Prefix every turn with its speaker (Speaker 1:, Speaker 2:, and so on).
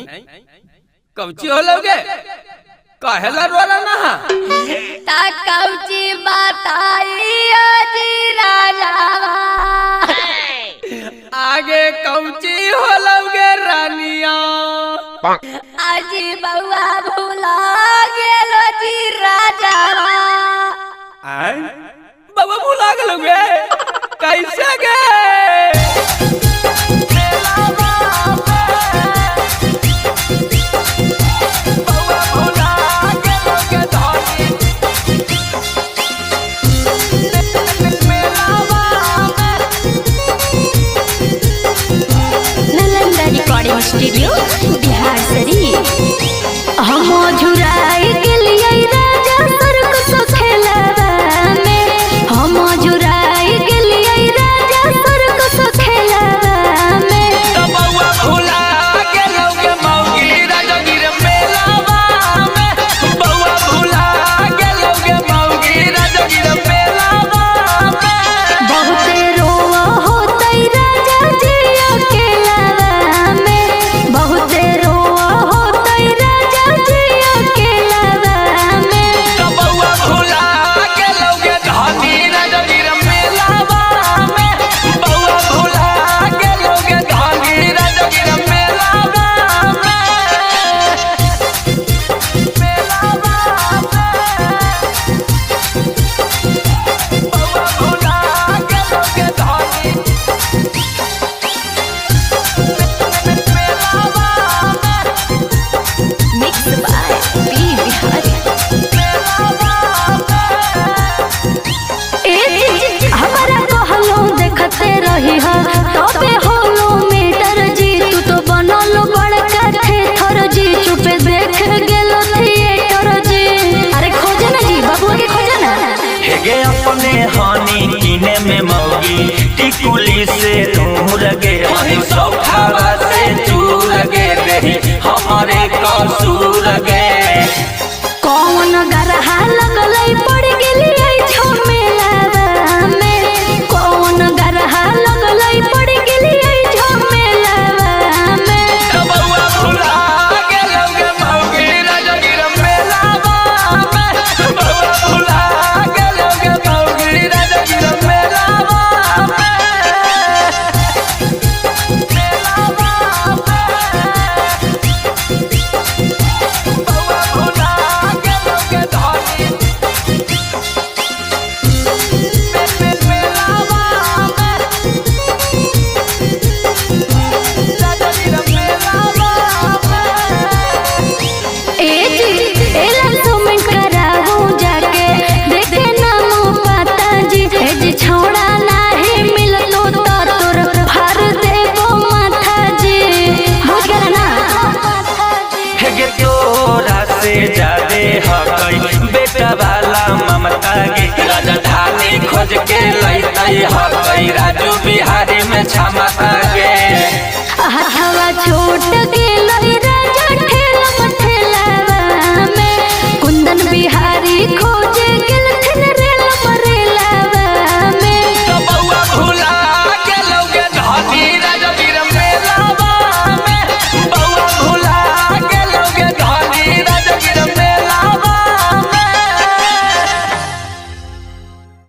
Speaker 1: कौची हो लोगे कहेला रोला ना
Speaker 2: ता कौची बताइयो जी राजावा
Speaker 1: आगे कौची हो लोगे रानिया
Speaker 2: आजी बउआ भूला गेलो जी राजावा
Speaker 1: बाबा भूला गेलोगे कैसे गे
Speaker 2: स्टूडियो बिहार शरीफ हम झुराई के लिए राजा सर्क सो खेलवा में हम झुराई के लिए राजा सर्क सो खेलवा में
Speaker 1: बउआ भूला गेलोगे मौगी राजगीर मेलावा में बउआ भूला गेलोगे मौगी राजगीर मेलावा में
Speaker 2: बहुते रोवा होतई राजा जी अकेलावा में बहुते रोवा होतई राजा जी अकेलावा में
Speaker 1: बउआ भूला गेलोगे धनी राजगीर मेलावा में बउआ भूला गेलोगे धनी राजगीर मेलावा
Speaker 2: मिक्स बाय बी बिहारी हमारा कहलो देखते रही हो तबे होलो मीटर जी तू तो बनलो बड़का थेथर जी चुपे देख गेलो थिएटर जी अरे खोजे ना जी बाबू के खोजे ना
Speaker 3: हेगे अपने हानि कीने में मौगी टिकुली से दूर गे वही सौखावा से दूर गे रही हमारे कसूर गे
Speaker 2: कौन गरहा लगलई पड़ गेली आई झमेलावा में कौन गरहा लगलई पड़ गेली आई झमेलावा में
Speaker 1: बउआ भूला गेलोगे मौगी राजगीर मेलावा में बउआ भूला गेलोगे मौगी राजगीर मेलावा बउआ भूला गेलोगे धनी मेलावा राजगीर मेलावा
Speaker 2: एला कमेंट कराऊं जाके देखे नाम पता जी ए जी छोड़ा नाही मिललो तो तोर फार देबो माथा जी बुझ गेला ना
Speaker 3: हेगे तोरा से जादे हकई बेटा वाला ममता गे राजधानी खोज के लैतई हकई राजू बिहारी में क्षमता गे
Speaker 2: हवा छोट गेल